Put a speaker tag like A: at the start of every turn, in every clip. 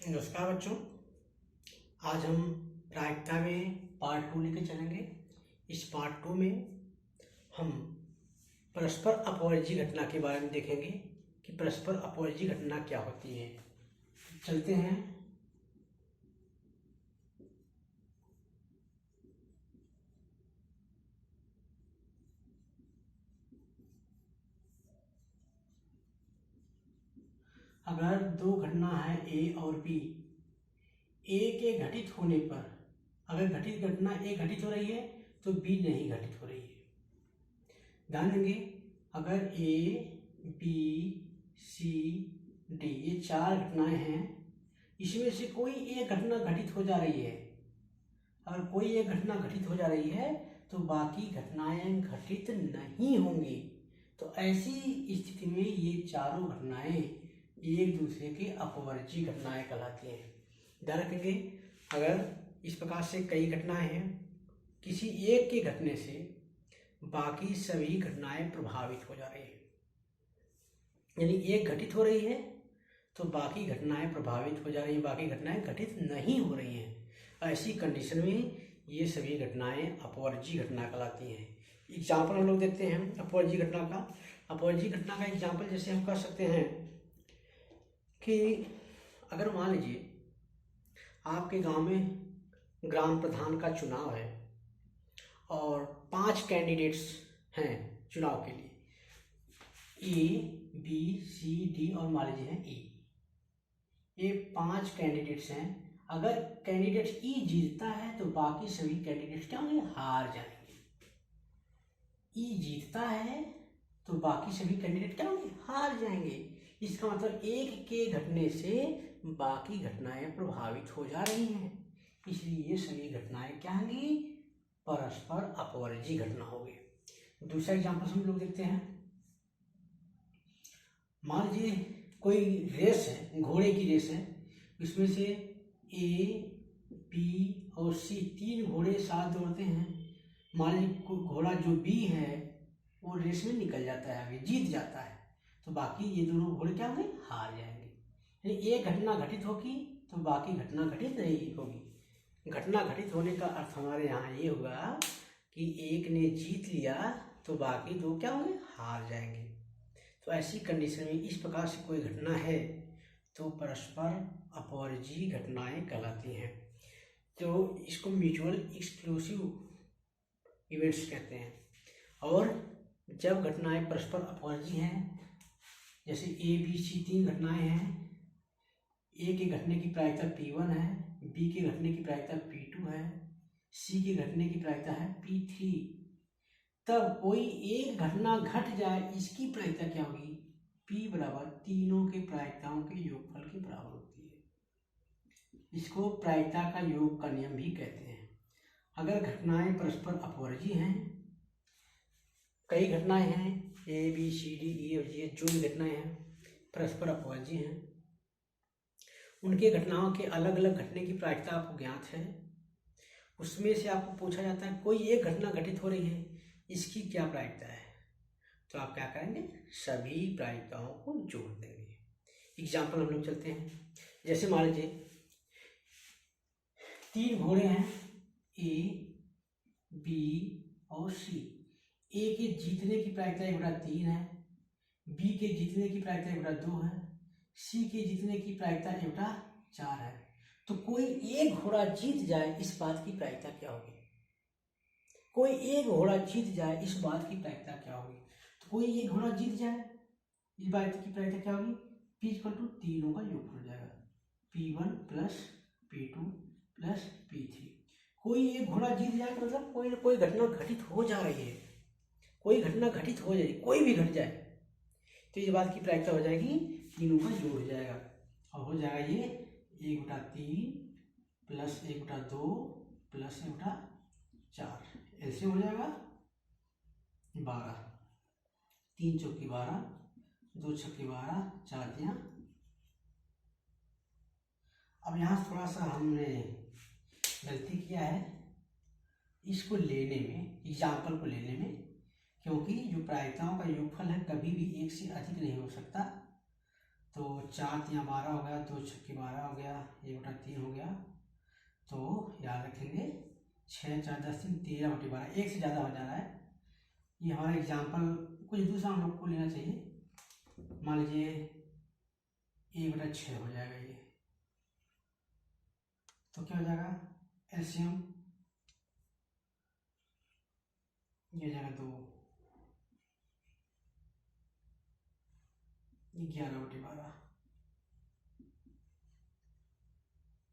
A: नमस्कार बच्चों। आज हम प्रायिकता में पार्ट 2 लेके चलेंगे। इस पार्ट 2 में हम परस्पर अपवर्जी घटना के बारे में देखेंगे कि परस्पर अपवर्जी घटना क्या होती है। चलते हैं। अगर दो घटना है ए और बी, ए के घटित होने पर अगर घटित घटना ए घटित हो रही है तो बी नहीं घटित हो रही है। ध्यान देंगे, अगर ए बी सी डी ये 4 घटनाएं हैं, इसमें से कोई एक घटना घटित हो जा रही है। अगर कोई एक घटना घटित हो जा रही है तो बाकी घटनाएं घटित नहीं होंगी। तो ऐसी स्थिति में ये चारों घटनाएं एक दूसरे के अपवर्जी घटनाएं कहलाती हैं। ध्यान रखेंगे, अगर इस प्रकार से कई घटनाएं हैं, किसी एक के घटने से बाकी सभी घटनाएं प्रभावित हो जा रही हैं, यानी एक घटित हो रही है तो बाकी घटनाएं प्रभावित हो जा रही हैं, बाकी घटनाएं घटित नहीं हो रही हैं। ऐसी कंडीशन में ये सभी घटनाएं अपवर्जी घटना कहलाती हैं। एग्जाम्पल हम लोग देखते हैं अपवर्जी घटना का। अपवर्जी घटना का एग्जाम्पल जैसे हम कर सकते हैं कि अगर मान लीजिए आपके गांव में ग्राम प्रधान का चुनाव है और 5 कैंडिडेट्स हैं चुनाव के लिए, ए बी सी डी और मान लीजिए हैं ई। ये 5 कैंडिडेट्स हैं। अगर कैंडिडेट ई जीतता है तो बाकी सभी कैंडिडेट्स क्या होंगे? हार जाएंगे। ई जीतता है तो बाकी सभी कैंडिडेट क्या होंगे? हार जाएंगे। इसका मतलब एक के घटने से बाकी घटनाएं प्रभावित हो जा रही हैं, इसलिए ये सभी घटनाएं क्या होंगी? परस्पर अपवर्जी घटना होगी। दूसरा एग्जाम्पल हम लोग देखते हैं। मान लीजिए कोई रेस है, घोड़े की रेस है, इसमें से ए बी और सी 3 घोड़े साथ दौड़ते हैं। मान लीजिए घोड़ा जो बी है वो रेस में निकल जाता है, आगे जीत जाता है, तो बाकी ये दोनों घोड़े क्या होंगे? हार जाएंगे। यानी एक घटना घटित होगी तो बाकी घटना घटित नहीं होगी। घटना घटित होने का अर्थ हमारे यहाँ ये होगा कि एक ने जीत लिया तो बाकी 2 क्या होंगे? हार जाएंगे। तो ऐसी कंडीशन में इस प्रकार से कोई घटना है तो परस्पर अपवर्जी घटनाएं कहलाती हैं। तो इसको म्यूचुअल एक्सक्लूसिव इवेंट्स कहते हैं। और जब घटनाएं परस्पर अपवर्जी हैं, जैसे ए बी सी 3 घटनाएं हैं, ए के घटने की प्रायिकता P1 है, बी के घटने की प्रायिकता P2 है, सी के घटने की प्रायिकता है P3, तब कोई एक घटना घट जाए, इसकी प्रायिकता क्या होगी? P बराबर तीनों के प्रायिकताओं के योगफल के बराबर होती है। इसको प्रायिकता का योग का नियम भी कहते हैं। अगर घटनाएं परस्पर अपवर्जी हैं, कई घटनाएं हैं A B C D E और जी, जो भी घटनाएं हैं परस्पर अपवर्जी हैं, उनके घटनाओं के अलग अलग घटने की प्रायिकता आपको ज्ञात है। उसमें से आपको पूछा जाता है कोई एक घटना घटित हो रही है, इसकी क्या प्रायिकता है? तो आप क्या करेंगे? सभी प्रायिकताओं को जोड़ देंगे। एग्जाम्पल हम लोग चलते हैं। जैसे मान लीजिए 3 घोड़े हैं, ए बी और सी। ए के जीतने की प्रायिकता 1/3 है, बी के जीतने की प्रायिकता 1/2 है, सी के जीतने की प्रायिकता 1/4 है। तो कोई एक घोड़ा जीत जाए, इस बात की प्रायिकता क्या होगी? कोई एक घोड़ा जीत जाए, इस बात की प्रायिकता क्या होगी? तो कोई एक घोड़ा जीत जाए, इस बात की प्रायिकता क्या होगी? P = तीनों का योग हो जाएगा, P1 + P2 + P3। कोई एक घोड़ा जीत जाए मतलब कोई ना कोई घटना घटित हो जा रही है, कोई घटना घटित हो जाएगी, कोई भी घट जाए तो इस बात की प्रायिकता हो जाएगी, तीनों का जोड़ हो जाएगा और हो जाएगा ये 1/3 + 1/2 + 1/4, ऐसे हो जाएगा 12। 3 चौके 12, 2 छक्के 12, 4 दिया। अब यहाँ थोड़ा सा हमने गलती किया है इसको लेने में, एग्जाम्पल को लेने में, क्योंकि जो प्रायिकताओं का योगफल है कभी भी 1 से अधिक नहीं हो सकता। तो 4 यहाँ 12 हो गया, 2 छक्के 12 हो गया, 1/3 हो गया। तो याद रखेंगे 6 4 10 3 13/12, एक से ज़्यादा हो जा रहा है। ये हमारा एग्जाम्पल कुछ दूसरा हम लोग को लेना चाहिए। मान लीजिए 1/6 हो जाएगा ये, तो क्या हो जाएगा एलसीएम, ये हो जाएगा 2, 11/12।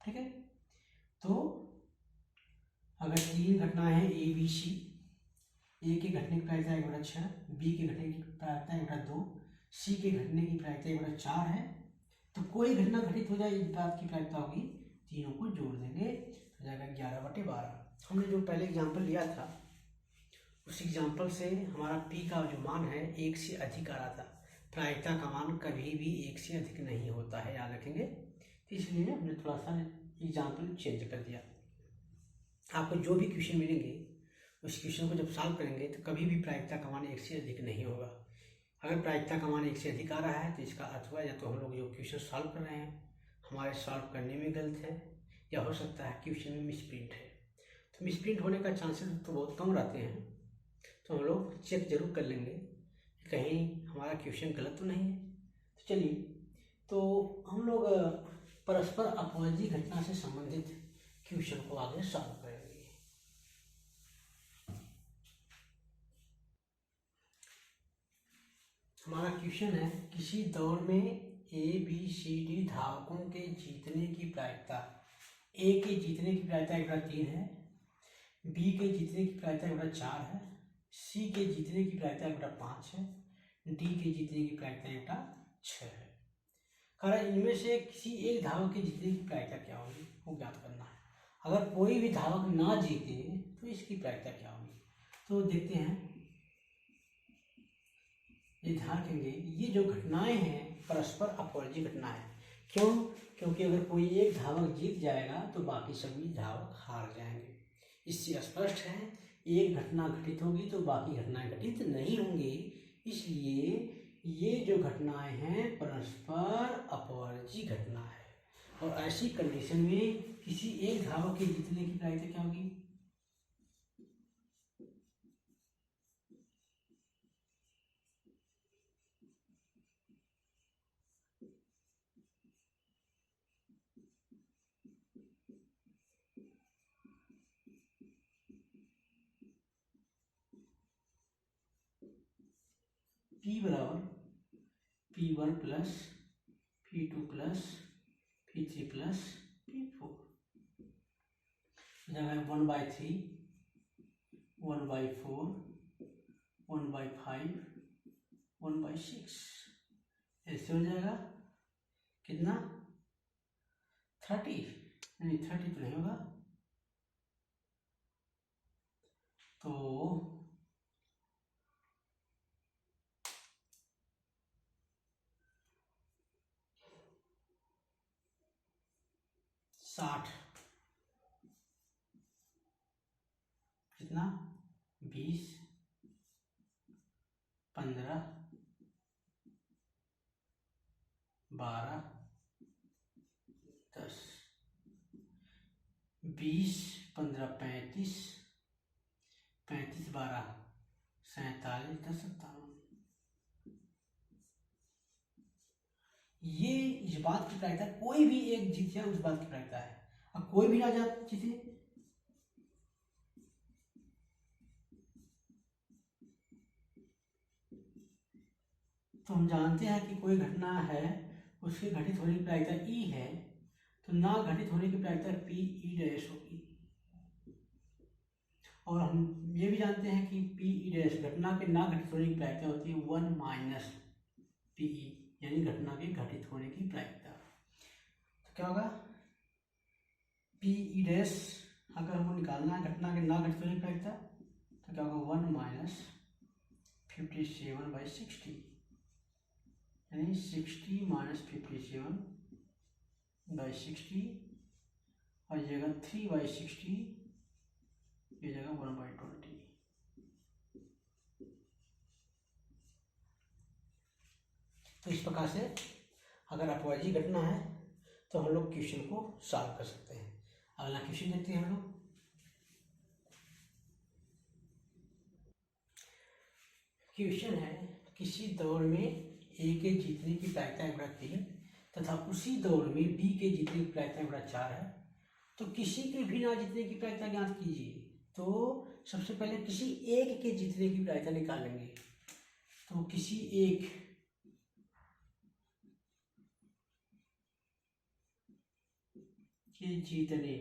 A: ठीक है, तो अगर 3 घटनाएं हैं ए बी सी, ए के घटने की प्रायिकता 1/6, बी के घटने की प्रायिकता 1/2, सी के घटने की प्रायिकता 1/4 है, तो कोई घटना घटित हो जाए इस बात की प्रायिकता होगी, तीनों को जोड़ देंगे तो जाएगा 11/12। हमने जो पहले एग्जाम्पल लिया था उस एग्जाम्पल से हमारा पी का जो मान है 1 से अधिक आ रहा था। प्रायिकता का मान कभी भी 1 से अधिक नहीं होता है, याद रखेंगे। तो इसलिए हमने थोड़ा सा एग्जाम्पल चेंज कर दिया। आपको जो भी क्वेश्चन मिलेंगे उस क्वेश्चन को जब सॉल्व करेंगे तो कभी भी प्रायिकता का मान 1 से अधिक नहीं होगा। अगर प्रायिकता का मान 1 से अधिक आ रहा है तो इसका अर्थ हुआ या तो हम लोग जो क्वेश्चन सॉल्व कर रहे हैं हमारे सॉल्व करने में गलत है, या हो सकता है क्वेश्चन में मिसप्रिंट है। तो मिसप्रिंट होने का चांसेस तो बहुत कम रहते हैं, तो हम लोग चेक जरूर कर लेंगे कि कहीं हमारा क्वेश्चन गलत तो नहीं है। तो चलिए, तो हम लोग परस्पर अपवादी घटना से संबंधित क्वेश्चन को आगे सॉल्व करेंगे। हमारा क्वेश्चन है किसी दौड़ में ए बी सी डी धावकों के जीतने की प्रायिकता, ए के जीतने की प्रायिकता 1/3 है, बी के जीतने की प्रायिकता 1/4 है, सी के जीतने की प्रायिकता 1/5 है, डी के जीतने की प्रायिकता 1/6 है। कारण इनमें से किसी एक धावक के जीतने की प्रायिकता क्या होगी वो ज्ञात करना है। अगर कोई भी धावक ना जीते तो इसकी प्रायिकता क्या होगी, तो देखते हैं। ये ध्यान रखेंगे, ये जो घटनाएं हैं परस्पर अपवर्जी घटना है। क्यों? क्योंकि अगर कोई एक धावक जीत जाएगा तो बाकी सभी धावक हार जाएंगे। इससे स्पष्ट है एक घटना घटित होगी तो बाकी घटनाएं घटित नहीं होंगी। इसलिए ये जो घटनाएं हैं परस्पर अपवर्जी घटना है, और ऐसी कंडीशन में किसी एक धावक के जीतने की प्रायिकता क्या होगी, P बराबर P1 plus P2 plus P3 plus P4, 1/3, 1/4, 1/5, 1/6, ऐसे हो जाएगा कितना 30, नहीं 30 तो नहीं होगा, तो 60, कितना 20, 15, 12, 10, 20, 15, 35, 35, 12, 47, 10, 57। ये इस बात की प्रायिकता कोई भी एक जीत जाए उस बात की प्रायिकता है, और कोई भी ना जीते तो हम जानते हैं कि कोई घटना है उसके घटित होने की प्रायिकता ई है, तो ना घटित होने की प्रायिकता पी ई डैश होगी। और हम ये भी जानते हैं कि पी ई डैश घटना के ना घटित होने की प्रायिकता होती है 1 माइनस पी ई, यानी घटना के घटित होने की प्रायिकता। तो क्या होगा पी ई डैश, अगर हमको निकालना है घटना के ना घटित होने की प्रायिकता, तो क्या होगा 1 माइनस 57/60, यानी 60 माइनस 57/60, और ये जगह 3/60, ये जगह 1/20। तो इस प्रकार से अगर अपवाजी घटना है तो हम लोग क्वेश्चन को सॉल्व कर सकते हैं। अगला क्वेश्चन देखते हैं हम लोग। क्वेश्चन है, किसी दौड़ में ए के जीतने की प्रायिकता गुणा 3 तथा उसी दौड़ में बी के जीतने की प्रायिकता गुणा 4 है, तो किसी के भी ना जीतने की प्रायिकता ज्ञात कीजिए। तो सबसे पहले किसी एक के जीतने की प्रायिकता निकालेंगे। तो किसी एक के जीतने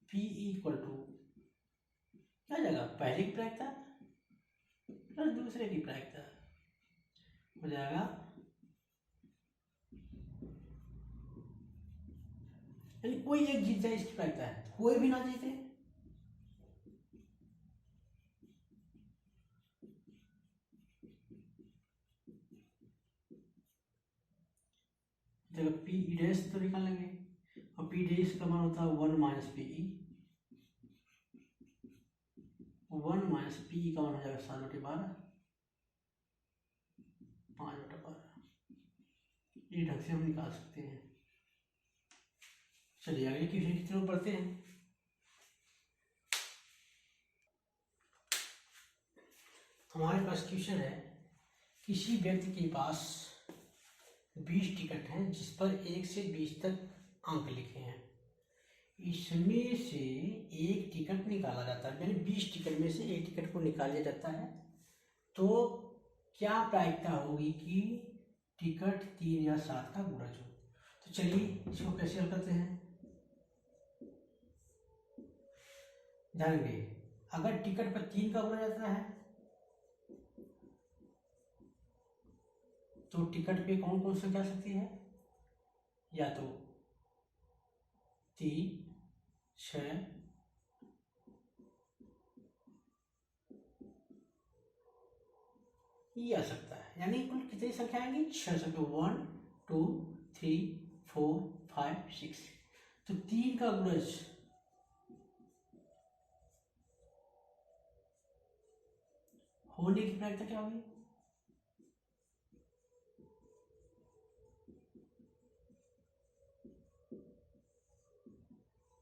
A: P इक्वल टू क्या जाएगा, पहले की प्रायिकता प्लस दूसरे की प्रायिकता हो जाएगा, यानी कोई एक जीत जाए इसकी प्रायिकता है, कोई भी ना जीते जगह पी ई डैश तो निकालेंगे, और पी डैश का मान होता है 1 minus P E, 1 minus P E का मान हो जाएगा 7/12, 5/12। ये ढंग से हम निकाल सकते हैं। चलिए अगले क्वेश्चन की तरफ बढ़ते हैं। हमारे पास क्वेश्चन है, किसी व्यक्ति के पास 20 टिकट हैं जिस पर 1 से 20 तक अंक लिखे हैं। इसमें से एक टिकट निकाला जाता है, यानी 20 टिकट में से एक टिकट को निकाला जाता है, तो क्या प्रायिकता होगी कि टिकट 3 या 7 का गुणज हो। तो चलिए इसको कैसे हल करते हैं। ध्यान दें, अगर टिकट पर 3 का गुणज आता है तो टिकट पे कौन कौन संख्या आ सकती है, या तो 3, 6, ये आ सकता है, यानी कुल कितनी संख्या आएंगी, 6 संख्या, 1 2 3 4 5 6। तो 3 का गुणज होने की प्रायिकता क्या होगी,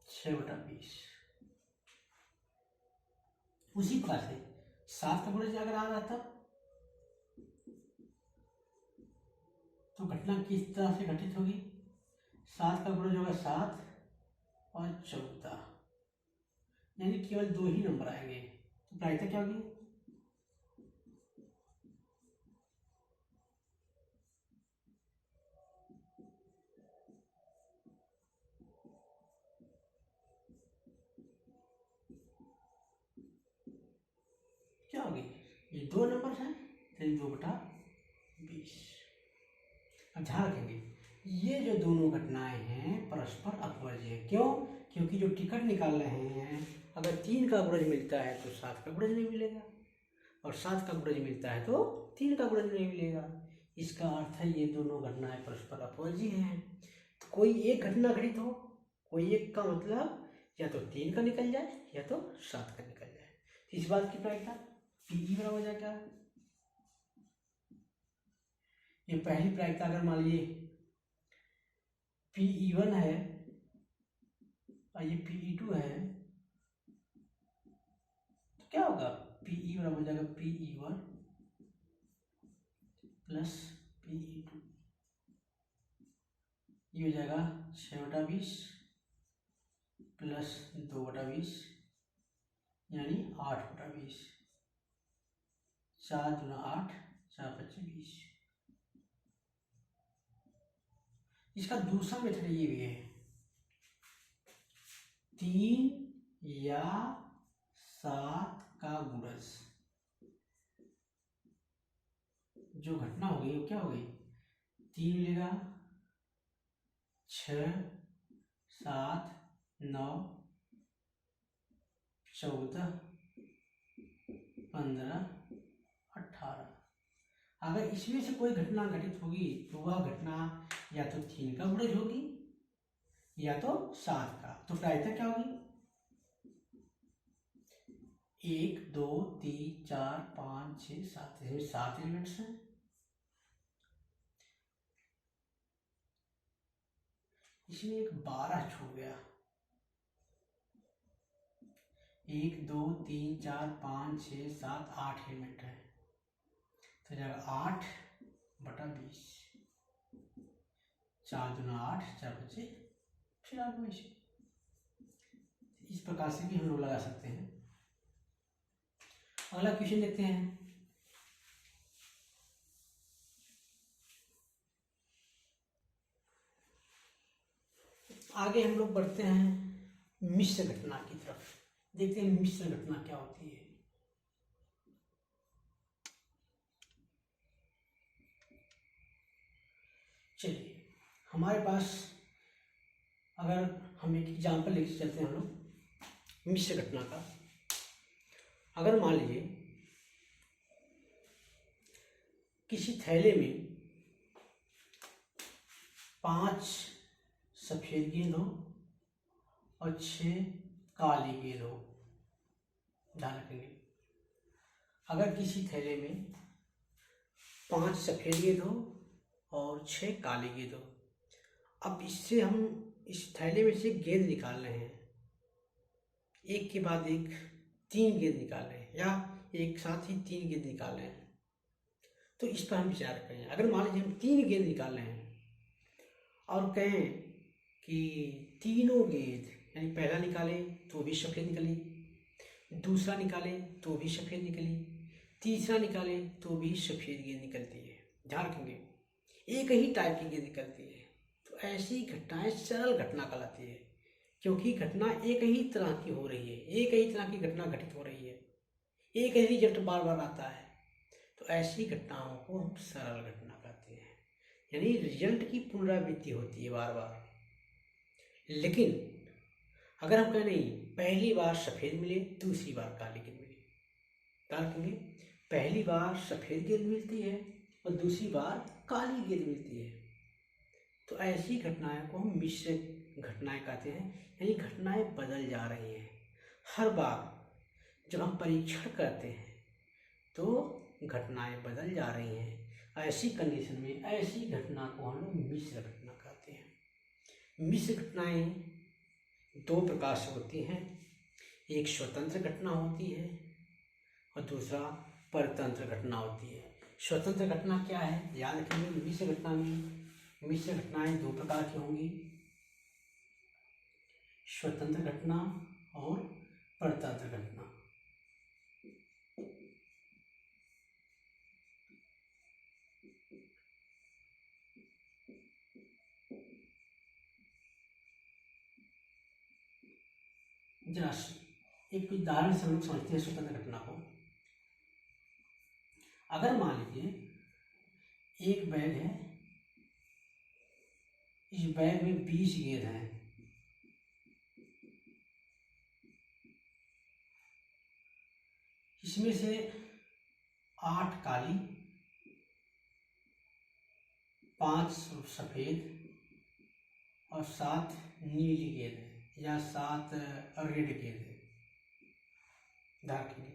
A: 6/20। उसी प्रकार से 7 का गुणज अगर आ जाता तो घटना किस तरह से घटित होगी, 7 का गुणज होगा 7 और 14, यानी केवल 2 ही नंबर आएंगे। तो प्रायिकता क्या होगी, क्या होगी, ये 2 नंबर हैं, तो 2/20। अब ध्यान रखेंगे, ये जो दोनों घटनाएं हैं परस्पर अपवर्ज्य है। क्यों, क्योंकि जो टिकट निकाल रहे हैं, अगर 3 का गुणज मिलता है तो 7 का गुणज नहीं मिलेगा, और 7 का गुणज मिलता है तो 3 का गुणज नहीं मिलेगा। इसका अर्थ है ये दोनों घटनाएं परस्पर अपवर्ज्य हैं। तो कोई एक घटना घटित हो, कोई एक का मतलब या तो 3 का निकल जाए या तो 7 का निकल जाए। तो इस बात की प्रायिकता पीई बराबर हो जाएगा, ये पहली प्रायिकता अगर मान लीजिए Pe1 है और ये Pe2 है, तो क्या होगा, Pe बराबर हो जाएगा Pe1 प्लस Pe2, ये हो जाएगा 6/20 प्लस 2/20, यानी 8/20, 4 दूना 8, 4 5 20। इसका दूसरा मेथड ये भी है, 3 या 7 का गुणज, जो घटना हो गई वो क्या हो गई, 3 मिलेगा, 6 7 9 14 15 18। अगर इसमें से कोई घटना घटित होगी तो वह घटना या तो 3 का गुणज होगी या तो 7 का। तो प्रायिकता क्या होगी, 1 2 3 4 5 6 7, इसमें 7 एलिमेंट्स हैं। इसमें एक 12 छूट गया। 1 2 3 4 5 6 7 8 एलिमेंट है, तो जाएगा 8/20। 4 दूना 8, 4 बचे फिर 8 में से। इस प्रकार से भी हम लोग लगा सकते हैं। अगला क्वेश्चन देखते हैं। आगे हम लोग बढ़ते हैं मिश्र घटना की तरफ। देखते हैं मिश्र घटना क्या होती है। चलिए, हमारे पास अगर हम एक एग्जाम्पल लेके चलते हैं हम लोग मिश्र घटना का। अगर मान लीजिए किसी थैले में 5 सफेद गेंद हो और 6 काली गेंद हो। ध्यान रखेंगे, अगर किसी थैले में 5 सफेद गेंद हो और 6 काली गेंद हो। अब इससे हम इस थैले में से गेंद निकाल रहे हैं, एक के बाद एक 3 गेंद निकाल रहे हैं, या एक साथ ही 3 गेंद निकाल रहे हैं। तो इस पर हम विचार करें। अगर मान लीजिए हम 3 गेंद निकाल रहे हैं और कहें कि तीनों गेंद, यानी पहला निकाले तो भी सफ़ेद निकली, दूसरा निकाले तो भी सफ़ेद निकली, तीसरा निकाले तो भी सफ़ेद गेंद निकलती है। ध्यान रखेंगे, एक ही टाइप की गेंद निकलती है। तो ऐसी घटनाएं सरल घटना कहलाती है, क्योंकि घटना एक ही तरह की हो रही है, एक ही तरह की घटना घटित हो रही है, एक ही रिजल्ट बार बार आता है। तो ऐसी घटनाओं को हम सरल घटना कहते हैं, यानी रिजल्ट की पुनरावृत्ति होती है बार बार। लेकिन अगर हम कहें नहीं, पहली बार सफ़ेद मिले, दूसरी बार काली गेंद मिली, क्या रखेंगे? पहली बार सफ़ेद गेंद मिलती है और दूसरी बार काली गेंद मिलती है। तो ऐसी घटनाएं को हम मिश्र घटनाएं कहते हैं, यानी घटनाएं बदल जा रही हैं। हर बार जब हम परीक्षण करते हैं तो घटनाएं बदल जा रही हैं। ऐसी कंडीशन में ऐसी घटना को हम लोग मिश्र घटना कहते हैं। मिश्र घटनाएं 2 प्रकार से होती हैं, एक स्वतंत्र घटना होती है और दूसरा परतंत्र घटना होती है। स्वतंत्र घटना क्या है, याद रखेंगे। मिश्र घटना में मिश्र घटनाएं 2 प्रकार की होंगी, स्वतंत्र घटना और परतंत्र घटना। जरा एक उदाहरण से हम लोग समझते हैं स्वतंत्र घटना को। अगर मान लीजिए एक बैग है, इस बैग में 20 गेंद हैं, इसमें से 8 काली, 5 सफ़ेद और 7 नीली गेंद है, या 7 रेड गेंद है। ध्यान रखिए,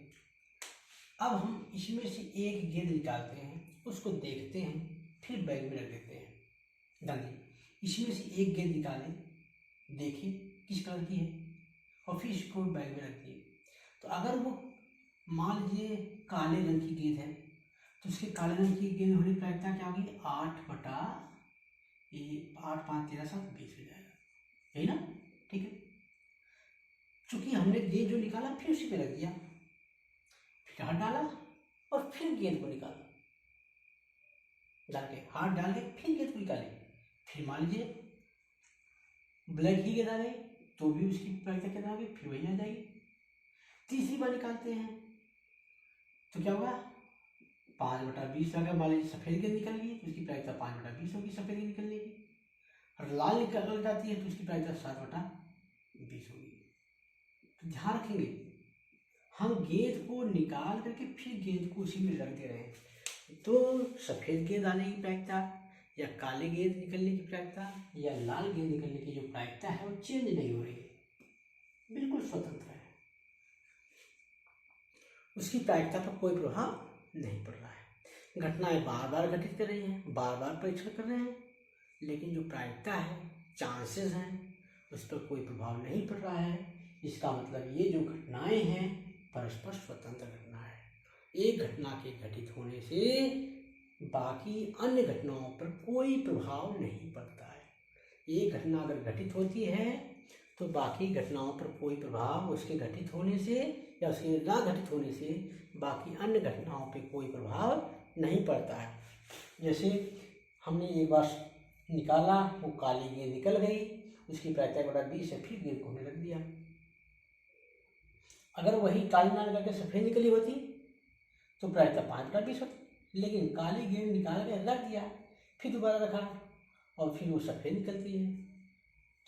A: अब हम इसमें से एक गेंद निकालते हैं, उसको देखते हैं, फिर बैग में रख देते हैं। ध्यान दीजिए, इसमें से एक गेंद निकालें, देखिए किस कलर की है, और फिर इसको बैग में रख दिए। तो अगर वो मान लीजिए काले रंग की गेंद है, तो उसके काले रंग की गेंद होने की प्रायिकता क्या होगी? 8/8 5 13 7 20 हो जाएगा, यही ना? ठीक है, चूंकि हमने गेंद जो निकाला फिर उसी पे रख दिया, फिर हाथ डाला और फिर गेंद को निकाला, डाल के हाथ डाल के फिर गेंद को निकाले, फिर मान लीजिए ब्लैक ही गेंद आ गई तो भी उसकी प्रायिकता कितना होगी? फिर वही आ जाएगी। तीसरी बार निकालते हैं तो क्या होगा? 5/20 अगर मान लीजिए सफ़ेद गेंद निकल गई तो उसकी प्रायिकता 5/20 होगी सफ़ेद गेंद निकलने की, और लाल निकल जाती है तो उसकी प्रायिकता 7/20 होगी। तो ध्यान रखेंगे, हम गेंद को निकाल करके फिर गेंद को उसी में रख दे रहे हैं, तो सफ़ेद गेंद आने की प्रायिकता, या काले गेंद निकलने की प्रायिकता, या लाल गेंद निकलने की जो प्रायिकता है वो चेंज नहीं हो रही है, बिल्कुल स्वतंत्र है। उसकी प्रायिकता पर कोई प्रभाव नहीं पड़ रहा है। घटनाएं बार बार घटित कर रही हैं, बार बार परीक्षण कर रहे हैं, लेकिन जो प्रायिकता है, चांसेस हैं, उस पर कोई प्रभाव नहीं पड़ रहा है। इसका मतलब ये जो घटनाएं हैं परस्पर स्वतंत्र घटना है। एक घटना के घटित होने से बाकी अन्य घटनाओं पर कोई प्रभाव नहीं पड़ता है। एक घटना अगर घटित होती है तो बाकी घटनाओं पर कोई प्रभाव उसके घटित होने से या उसके ना घटित होने से बाकी अन्य घटनाओं पर कोई प्रभाव नहीं पड़ता है। जैसे हमने एक बार निकाला, वो काली गेंद निकल गई, उसकी प्रायिकता बड़ा 20 है, फिर गेंद को हमने रख दिया। अगर वही काली ना निकल के सफ़ेद निकली होती तो प्रायिकता 5/20 होती, लेकिन काली गेंद निकाल के रख दिया, फिर दोबारा रखा और फिर वो सफ़ेद निकलती है,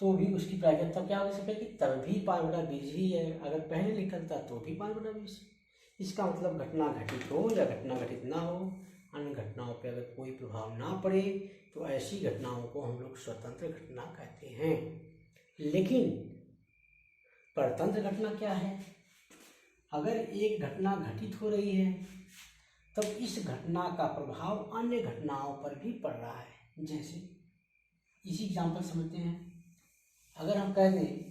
A: तो भी उसकी प्रायिकता तब क्या होगी सफ़ेद की, तब भी 5/20 ही है। अगर पहले निकलता तो भी 5/20। इसका मतलब घटना घटित हो या घटना घटित ना हो, अन्य घटनाओं पर अगर कोई प्रभाव ना पड़े तो ऐसी घटनाओं को हम लोग स्वतंत्र घटना कहते हैं। लेकिन परतंत्र घटना क्या है? अगर एक घटना घटित हो रही है तब इस घटना का प्रभाव अन्य घटनाओं पर भी पड़ रहा है। जैसे इसी एग्जाम्पल समझते हैं। अगर हम कह दें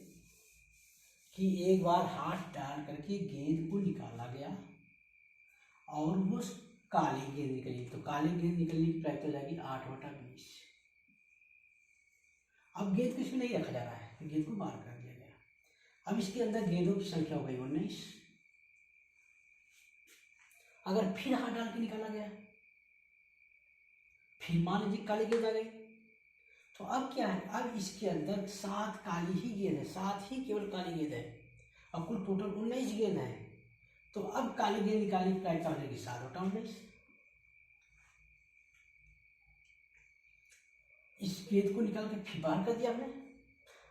A: कि एक बार हाथ डाल करके गेंद को निकाला गया और वो काली गेंद निकली, तो काली गेंद निकलने की प्रायिकता हो जाएगी 8/20। अब गेंद को इसमें नहीं रखा जा रहा है, गेंद को बाहर कर दिया गया। अब इसके अंदर गेंदों की संख्या हो गई 19। अगर फिर हाथ डाल के निकाला गया, फिर मान लीजिए काली गेंद आ गई, तो अब क्या है, अब इसके अंदर 7 काली ही गेंद है, 7 ही केवल काली गेंद है। अब कुल टोटल 19 गेंद है, तो अब काली गेंद निकालने की प्रायिकता हो जाएगी 7/19। इस गेंद को निकाल के फिर बाहर कर दिया हमने।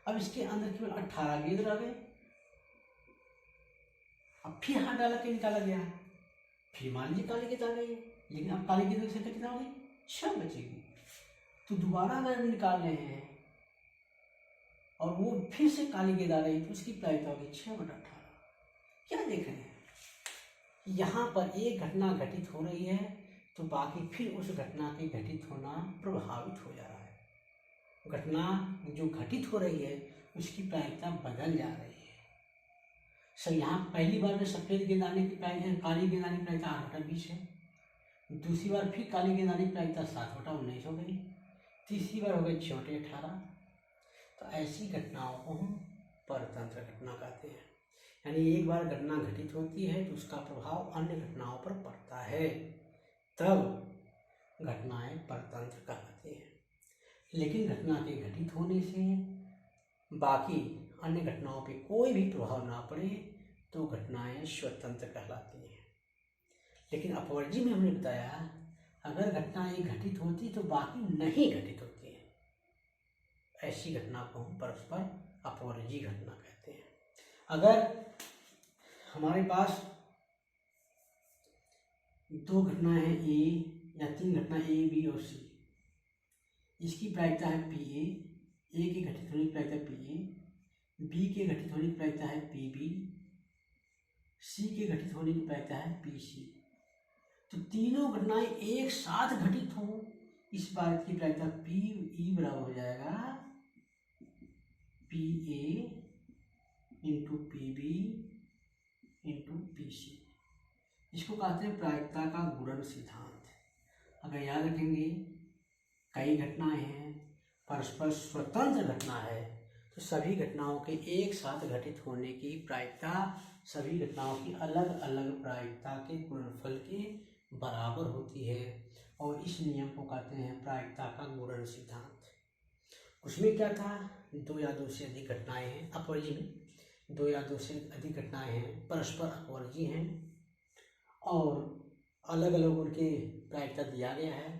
A: अब इसके अंदर केवल 18 गेंद रह गए। अब फिर हाथ डाल के निकाला गया, फिर मान लीजिए काली गेंद आ गई है, लेकिन अब काली गेंद की संख्या कितना होगी, 6 बचेगी। तो दोबारा अगर हम निकाल रहे हैं और वो फिर से काली गेंद आ रही तो उसकी प्रायिकता होगी 6/18। क्या देख रहे हैं, यहाँ पर एक घटना घटित हो रही है तो बाकी फिर उस घटना के घटित होना प्रभावित हो जा रहा है। घटना जो घटित हो रही है उसकी प्रायिकता बदल जा रही है। सर यहाँ पहली बार में सफ़ेद गेंद आने की प्रायिकता, काली गेंद आने की प्रायिकता 8/20 है। दूसरी बार फिर काली गेंद आने की प्रायिकता 7/19 हो गई। तीसरी बार हो गई 6/18। तो ऐसी घटनाओं को हम परतंत्र घटना कहते हैं। यानी एक बार घटना घटित होती है तो उसका प्रभाव अन्य घटनाओं पर पड़ता है, तब घटनाएं परतंत्र कहलाती हैं। लेकिन घटना के घटित होने से बाकी अन्य घटनाओं पर कोई भी प्रभाव ना पड़े तो घटनाएं स्वतंत्र कहलाती हैं। लेकिन अपवर्जी में हमने बताया अगर घटना एक घटित होती तो बाकी नहीं घटित होती है। ऐसी घटना को हम परस्पर अपवर्जी घटना कहते हैं। अगर हमारे पास 2 घटनाएं हैं ए या 3 घटना ए बी और सी, इसकी प्रायिकता है पी ए के घटित होने की प्रायिकता पी ए, बी के घटित होने की प्रायिकता है पी बी, सी के घटित होने की प्रायिकता है पी सी। तो तीनों घटनाएं एक साथ घटित हों, इस बात की प्रायिकता पी ई बराबर हो जाएगा P A into P B into P C. इसको कहते हैं प्रायिकता का गुणन सिद्धांत। अगर याद रखेंगे कई घटनाएं हैं, परस्पर स्वतंत्र घटना है, तो सभी घटनाओं के एक साथ घटित होने की प्रायिकता सभी घटनाओं की अलग अलग प्रायिकता के गुणनफल के बराबर होती है, और इस नियम को कहते हैं प्रायिकता का गुणन सिद्धांत। उसमें क्या था, 2 या 2 से अधिक घटनाएं हैं अपवर्जी में, 2 या 2 से अधिक घटनाएं हैं परस्पर अपवर्जी हैं और अलग अलग उनके प्रायिकता दिया गया है।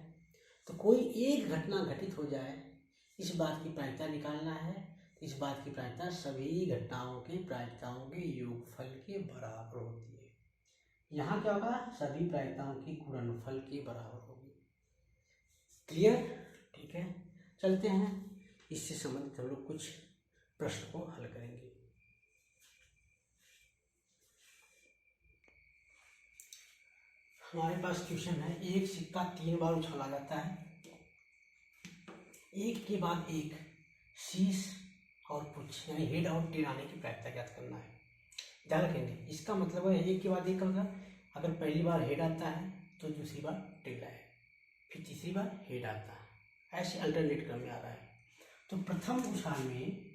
A: तो कोई एक घटना घटित हो जाए, इस बात की प्रायिकता निकालना है। इस बात की प्रायिकता सभी घटनाओं के प्रायिकताओं के योगफल के बराबर होती है। यहाँ क्या होगा, सभी प्रायिकताओं की गुणनफल के बराबर होगी। क्लियर? ठीक है, चलते हैं इससे संबंधित हम लोग कुछ प्रश्न को हल करेंगे। हमारे पास क्वेश्चन है, एक सिक्का 3 बार उछाला जाता है, एक के बाद एक शीश और पुच्छ यानी हेड और टेल आने की प्रायिकता ज्ञात करना है। ध्यान रखेंगे, इसका मतलब है एक के बाद एक का मतलब अगर पहली बार हेड आता है तो दूसरी बार टेल आए, फिर तीसरी बार हेड आता है, ऐसे अल्टरनेट क्रम में आ रहा है। तो प्रथम उछाल में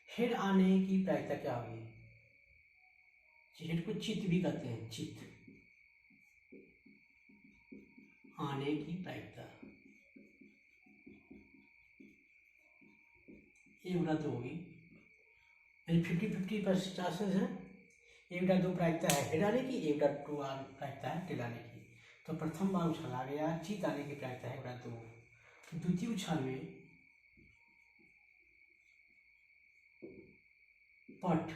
A: हेड आने की प्रायिकता क्या होगी? हेड को चित्त भी कहते हैं, चित्त आने की प्रायिकता ए बटा 2 होगी, यानी 50-50 चांसेस है। ए बटा 2 प्रायिकता है हेड आने की, ए बटा 2 प्रायिकता है टेल आने की। तो प्रथम बार उछाला गया, चित्त आने की प्रायिकता है बटा 2। द्वितीय उछाल में पट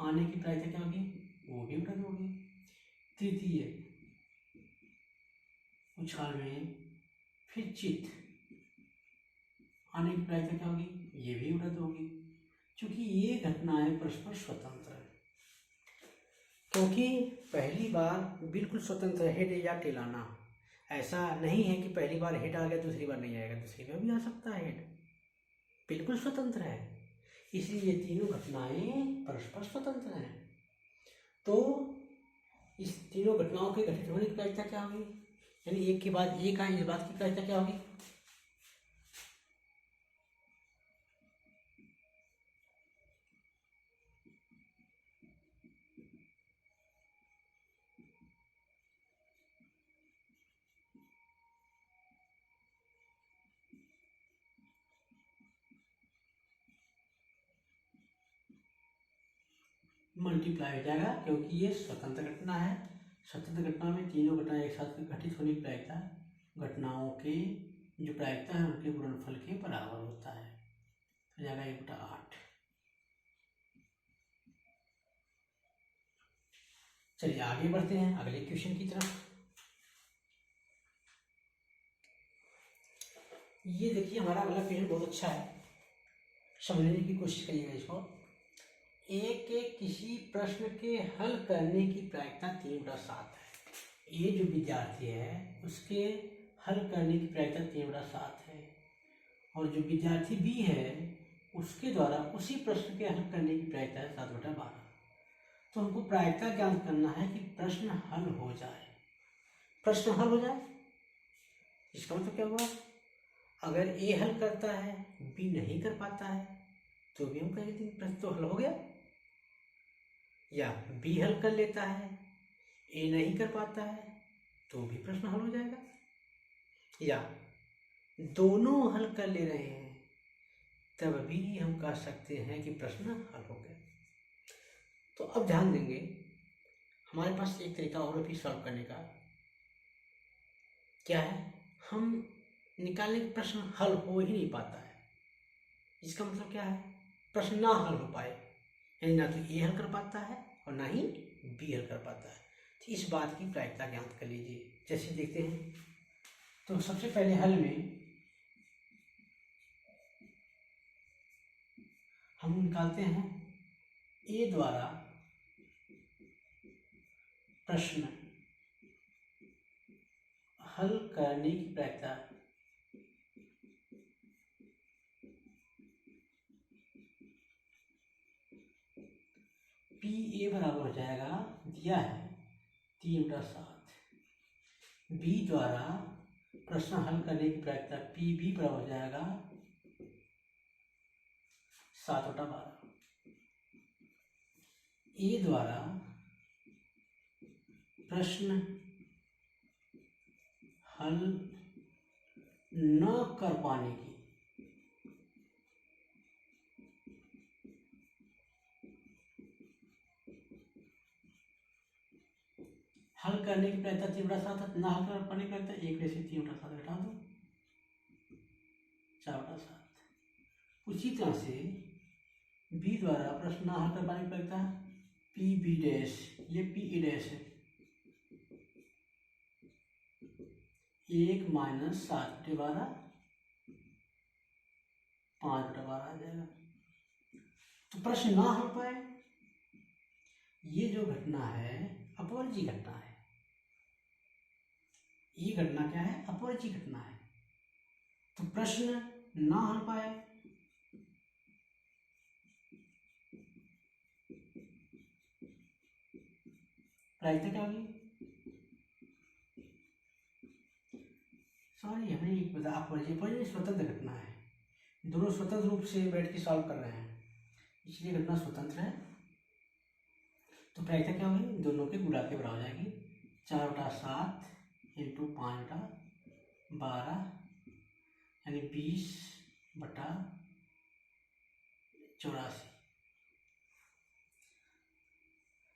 A: आने की प्रायिकता क्या होगी? वो भी बटा 2 होगी। तृतीय उछाल में फिर चित्त आने की प्रायिकता क्या होगी? ये भी बटा 2 होगी। क्योंकि ये घटनाएं परस्पर स्वतंत्र है, क्योंकि पहली बार बिल्कुल स्वतंत्र है हेड या टेल आना। ऐसा नहीं है कि पहली बार हेड आ गया दूसरी बार नहीं आएगा, दूसरी बार भी आ सकता है हेड, बिल्कुल स्वतंत्र है। इसलिए ये तीनों घटनाएं परस्पर स्वतंत्र हैं। तो इस तीनों घटनाओं के घटित होने की प्रायिकता क्या होगी? यानी एक के बाद एक आए, इस बात की प्रायिकता क्या होगी? मल्टीप्लाई हो जाएगा, क्योंकि ये स्वतंत्र घटना है। स्वतंत्र घटना में तीनों घटनाएं एक साथ घटित होने की प्रायिकता घटनाओं के जो प्रायिकता है उनके गुणनफल के बराबर होता है। तो जाएगा 1/8। चलिए आगे बढ़ते हैं अगले क्वेश्चन की तरफ। ये देखिए हमारा अगला क्वेश्चन बहुत अच्छा है, समझने की कोशिश करिएगा इसको। एक के किसी प्रश्न के हल करने की प्रायिकता 3/7 है। ये जो विद्यार्थी है उसके हल करने की प्रायिकता 3/7 है, और जो विद्यार्थी बी है उसके द्वारा उसी प्रश्न के हल करने की प्रायिकता है 7/12। तो हमको प्रायिकता ज्ञात करना है कि प्रश्न हल हो जाए। प्रश्न हल हो जाए इसका मतलब क्या हुआ? अगर ए हल करता है, बी नहीं कर पाता है, तो भी हम कहेंगे प्रश्न तो हल हो गया। या बी हल कर लेता है, ए नहीं कर पाता है, तो भी प्रश्न हल हो जाएगा। या दोनों हल कर ले रहे हैं, तब भी हम कह सकते हैं कि प्रश्न हल हो गया। तो अब ध्यान देंगे, हमारे पास एक तरीका और भी सॉल्व करने का। क्या है? हम निकालने के प्रश्न हल हो ही नहीं पाता है, इसका मतलब क्या है? प्रश्न ना हल हो पाए, यानी ना तो ए हल कर पाता है और ना ही बी हल कर पाता है। तो इस बात की प्रायिकता ज्ञात कर लीजिए। जैसे देखते हैं, तो सबसे पहले हल में हम निकालते हैं ए द्वारा प्रश्न हल करने की प्रायिकता पी ए बराबर हो जाएगा, दिया है 3/7। बी द्वारा प्रश्न हल करने की प्रायिकता पी बी बराबर हो जाएगा 7/12। ए द्वारा प्रश्न हल न कर पाने की हल करने की प्रायिकता 3/7 है, ना हल कर पाने की प्रायिकता 1 में से 3/7 घटा दो, 4/7। उसी तरह से बी द्वारा प्रश्न ना हल कर पाने की प्रायिकता पी बी डैश, ये पी ए डैश है, 1 - 7/12 5/12 आ जाएगा। तो प्रश्न ना हो पाए, ये जो घटना है अपवर्जी घटना है। ये घटना क्या है? अपवर्जी घटना है। तो प्रश्न ना हो पाए, प्रायिकता क्या होगी? सॉरी, हमें एक बता, अपवर्जी स्वतंत्र घटना है, दोनों स्वतंत्र रूप से बैठ के सॉल्व कर रहे हैं, इसलिए घटना स्वतंत्र है। तो प्रायिकता क्या होगी? दोनों के गुणा के बराबर हो जाएगी। 4/7 इंटू 5/12 यानी 20/84।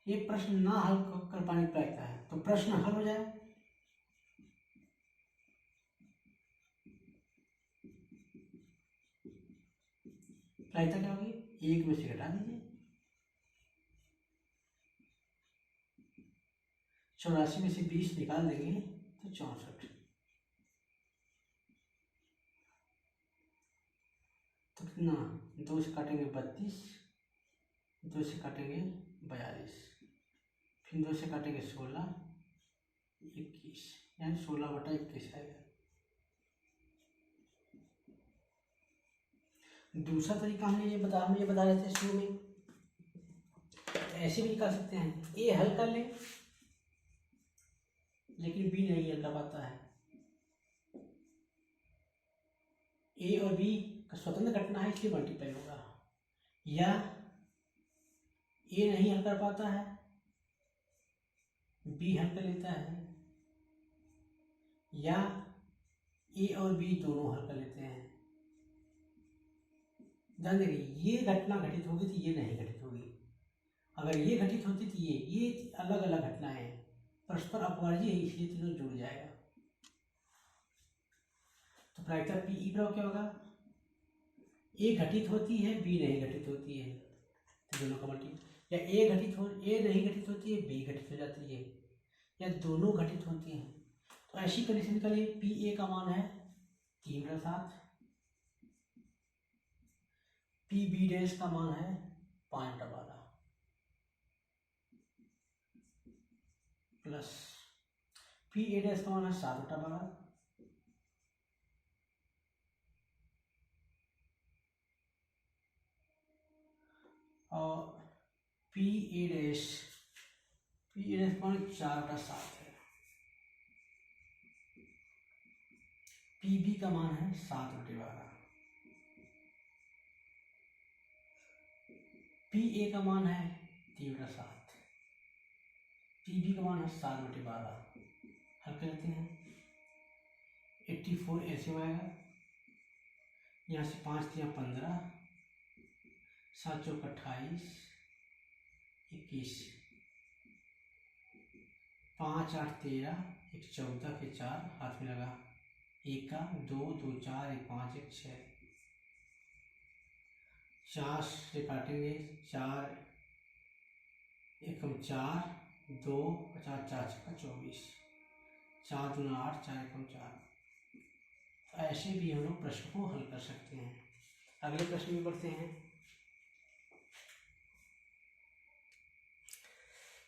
A: ये प्रश्न ना हल कर पाने की प्रायिकता है। तो प्रश्न हल हो जाए, प्रायिकता क्या होगी? 1 में से घटा दीजिए, 84 में से 20 निकाल देंगे तो 64। तो कितना? 2 से काटेंगे 32, 2 से काटेंगे 42, फिर 2 से काटेंगे 16, 21 यानी 16/21 आएगा। दूसरा तरीका हमें ये बता रहे थे शुरू में, ऐसे भी निकाल सकते हैं। ए हल कर ले लेकिन बी नहीं हल कर पाता है। ए और बी का स्वतंत्र घटना है इसलिए मल्टीप्लाई होगा, या ए नहीं हल कर पाता है, बी हल कर लेता है, या ए और बी दोनों हल कर लेते हैं। ध्यान देंगे, ये घटना घटित होगी तो ये नहीं घटित होगी, अगर ये घटित होती तो ये अलग अलग घटनाएं हैं, परस्पर अपवार्य है इसलिए तीनों जुड़ जाएगा। तो प्रायिकता पी ई बराबर क्या होगा? ए घटित होती है, बी नहीं घटित होती है, तो दोनों का मल्टीप्लाई, या ए नहीं घटित होती है, बी घटित हो जाती है, या दोनों घटित होती हैं। तो ऐसी कंडीशन के लिए पी ए का मान है 3/7, पी बी डैश का मान है 5/12 प्लस पी ए डैश का मान है 7/12 और पी ए डैश का मान 4/7 है, पी बी का मान है 7/12, पी ए का मान है 3/7, पी बी का मान है 7/12। हल कर लेते हैं, 84 ऐसे आएगा, यहाँ से 5 3 15, 7 4 28, 21, 5 8 13, 1 14 के 4 हाथ में लगा, 1 का 2 2 4 1 5 1 6, 4 से काटेंगे 4 1 4 2 50 4 6 24, 4 2 8 4 1 4। ऐसे भी हम लोग प्रश्न को हल कर सकते हैं। अगले प्रश्न में बढ़ते हैं।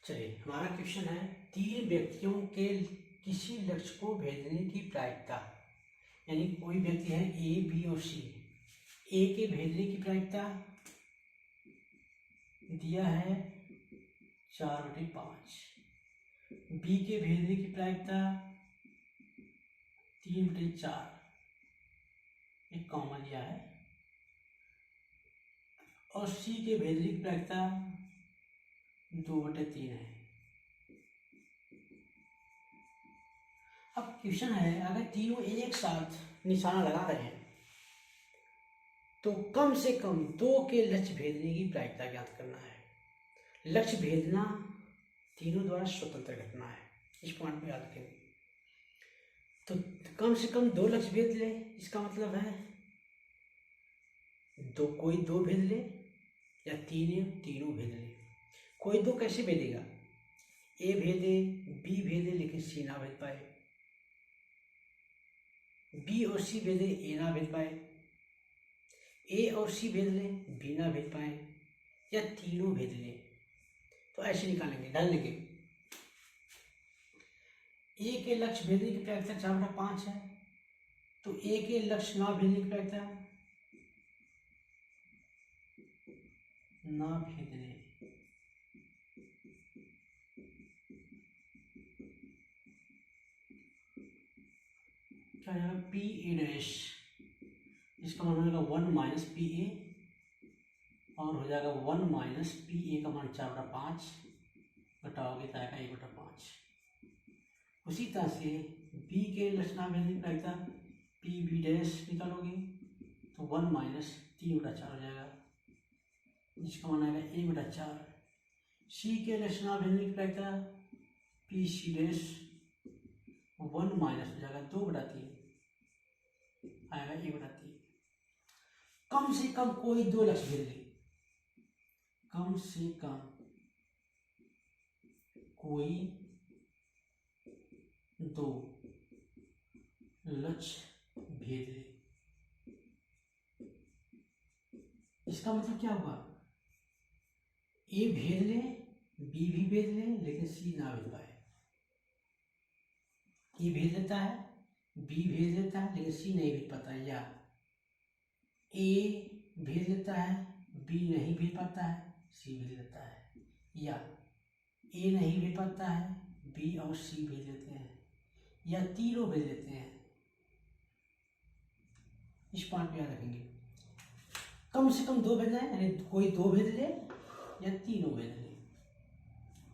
A: चलिए, हमारा क्वेश्चन है 3 व्यक्तियों के किसी लक्ष्य को भेजने की प्रायिकता, यानी कोई व्यक्ति है ए बी और सी, ए के भेजने की प्रायिकता दिया है 4/5, बी के भेजने की प्रायिकता 3/4, एक कॉमा दिया है, और सी के भेजने की प्रायिकता 2/3 है। अब क्वेश्चन है, अगर तीनों एक साथ निशाना लगा रहे हैं तो कम से कम 2 के लक्ष्य भेजने की प्रायिकता ज्ञात करना है। लक्ष्य भेजना तीनों द्वारा स्वतंत्र घटना है, इस पॉइंट पे याद रखेंगे। तो कम से कम 2 लक्ष्य भेज ले, इसका मतलब है कोई 2 भेज ले, या तीनों भेज ले। कोई 2 कैसे भेजेगा? ए भेजे, बी भेजे लेकिन सी ना भेज पाए, बी और सी भेजे, ए ना भेज पाए, ए और सी भेद लें, बी ना भेद पाए, या तीनों भेद लें, तो ऐसे निकालेंगे ढल लेंगे। ए के लक्ष्य भेदने की प्रायिकता 4/5 है, तो ए के लक्ष्य ना भेदने की प्रायिकता ना भेदने क्या हो जाएगा, पी ए डैश, इसका मान हो जाएगा 1 माइनस पी ए, और हो जाएगा 1 माइनस पी ए का मान 4/5 घटाओगे तो आएगा 1/5। उसी तरह से बी के लक्षणा भेदने की प्रायिकता पी बी डैश निकालोगे तो 1 माइनस 3/4 हो जाएगा, जिसका मान आएगा 1/4। सी के लक्षणा भेदने की प्रायिकता पी सी डैश 1 माइनस हो जाएगा 2/3, आएगा 1/3। कम से कम कोई दो लक्ष्य भेद ले, कम से कम कोई दो लक्ष्य भेद ले। इसका मतलब क्या हुआ, ए भेद ले, बी भी भेद ले, लेकिन सी ना भेद पाए। ए भेद लेता है, बी भेद लेता है, लेकिन सी नहीं भेद पाता है, या ए भेद लेता है, बी नहीं भेद पाता है, सी भेद लेता है, या ए नहीं भेद पाता है, बी और सी भेज लेते हैं, या तीनों भेज लेते हैं। इस पॉइंट पे याद रखेंगे, कम से कम दो भेजना है, यानी कोई दो भेज ले या तीनों भेज ले,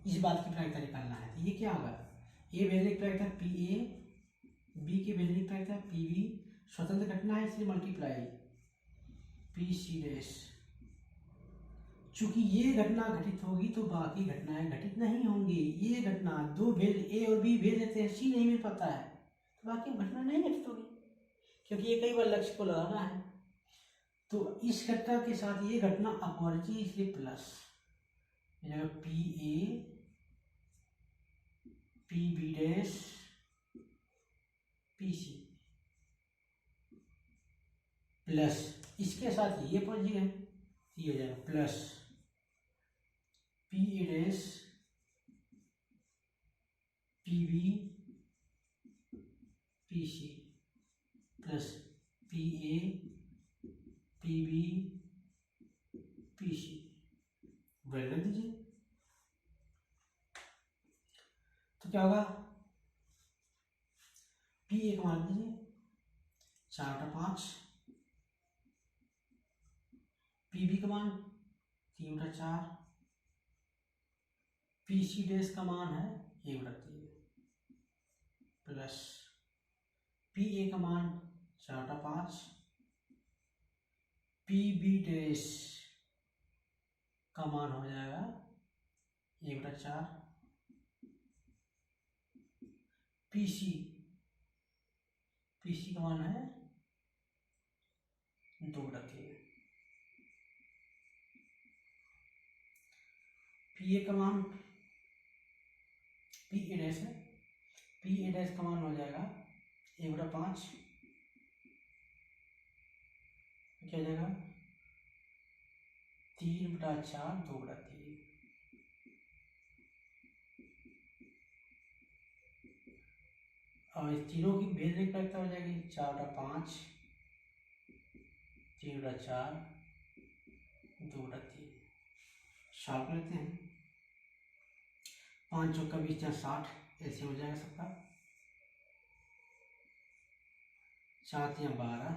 A: इस बात की प्रायिकता निकालना है। तो ये क्या होगा, ए भेजने की प्रायिकता पी ए, बी के भेजने की प्रायिकता पी बी, स्वतंत्र घटना है इसलिए मल्टीप्लाई पी सी डैश। चूंकि ये घटना घटित होगी तो बाकी घटनाएं घटित नहीं होंगी। ये घटना दो भेद ए और बी भेज देते हैं, सी नहीं मिल पाता है, तो बाकी घटना नहीं घटित होगी, क्योंकि ये कई बार लक्ष्य को लगाना है। तो इस घटना के साथ ये घटना अपवर्ती, इसलिए plus P A P B dash P C, plus इसके साथ ये पॉजिटिव है, ये हो जाएगा plus P A dash P B P C, plus P A P B P C, bracket लगा दीजिए। तो क्या होगा, पी ए का मान दीजिए 4/5, पी बी का मान 3/4, पी सी डैश का मान है 1/3, प्लस पी ए का मान 4/5, पी बी डैश का मान हो जाएगा 1/4, पी सी का मान है 2/3, पी ए का मान पी ए डैश है, पी ए डैश का मान हो जाएगा 1/5, क्या हो जाएगा 3/4 2/3, और इस तीनों की भेजने की प्रायिकता हो जाएगी 4/5 3/4 2/3। सॉल्व लेते हैं, 5 चौका 20 60, ऐसे हो जाएगा सबका, 7 12,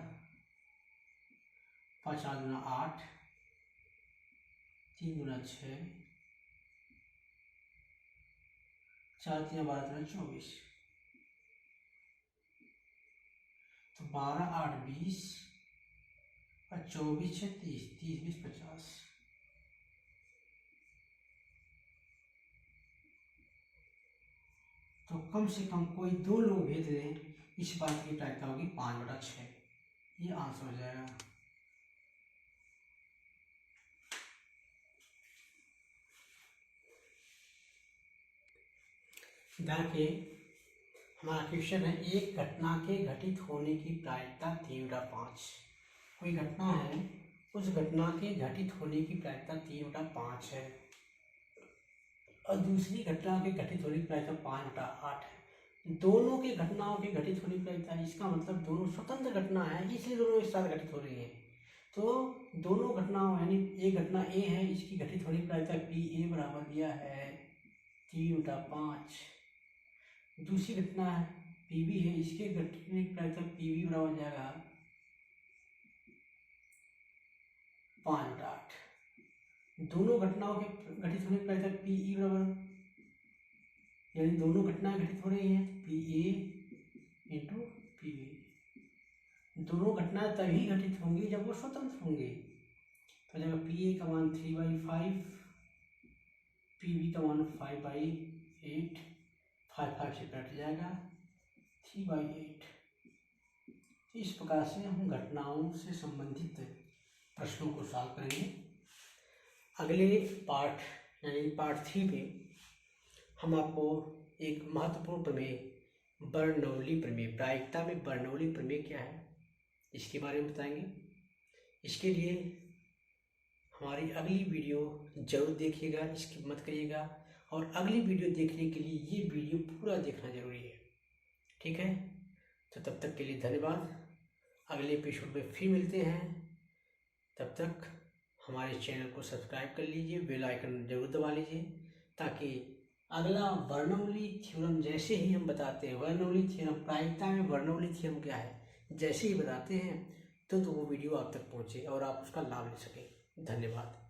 A: 5 8 8, 3 6, 4 12 24, तो 12 8 20 और 24 6 30, 30 20 50। तो कम से कम कोई दो लोग भेज दें, इस बात की प्रायिकता होगी 5/6, ये आंसर हो जाएगा। ध्यान के हमारा क्वेश्चन है, एक घटना के घटित होने की प्रायिकता 3/5, कोई घटना है, उस घटना के घटित होने की प्रायिकता 3/5 है और दूसरी घटना के घटित होने की प्रायिकता 5/8 है। दोनों के घटनाओं के घटित होने की प्रायिकता, इसका मतलब दोनों स्वतंत्र घटना है, इसलिए दोनों एक साथ घटित हो रही है। तो दोनों घटनाओं यानी एक घटना ए है, इसकी घटित होने की प्रायिकता पी ए बराबर दिया है 3/5। दूसरी घटना है पी बी है, इसके घटित होने की प्रायिकता पी बी बराबर जाएगा 5/8। दोनों घटनाओं के घटित होने की प्रायिकता पी ई बराबर, यानी दोनों घटनाएं घटित हो रही हैं P A into P B. दोनों घटनाएं तभी घटित होंगी जब वो स्वतंत्र होंगे। तो जब पी ए का मान 3/5, पी बी का मान 5/8, 5 से कट जाएगा 3/8। इस प्रकार से हम घटनाओं से संबंधित प्रश्नों को सॉल्व करेंगे। अगले पार्ट यानी पार्ट 3 में हम आपको एक महत्वपूर्ण प्रमेय, बर्नौली प्रमेय, प्रायिकता में बर्नौली प्रमेय क्या है इसके बारे में बताएंगे। इसके लिए हमारी अगली वीडियो जरूर देखिएगा, स्किप मत करिएगा, और अगली वीडियो देखने के लिए ये वीडियो पूरा देखना जरूरी है। ठीक है, तो तब तक के लिए धन्यवाद। अगले एपिसोड में फिर मिलते हैं। तब तक हमारे चैनल को सब्सक्राइब कर लीजिए, बेल आइकन जरूर दबा लीजिए, ताकि अगला बर्नौली थ्योरम जैसे ही हम बताते हैं, बर्नौली थ्योरम, प्रायिकता में बर्नौली थ्योरम क्या है, जैसे ही बताते हैं तो वो वीडियो आप तक पहुँचे और आप उसका लाभ ले सकें। धन्यवाद।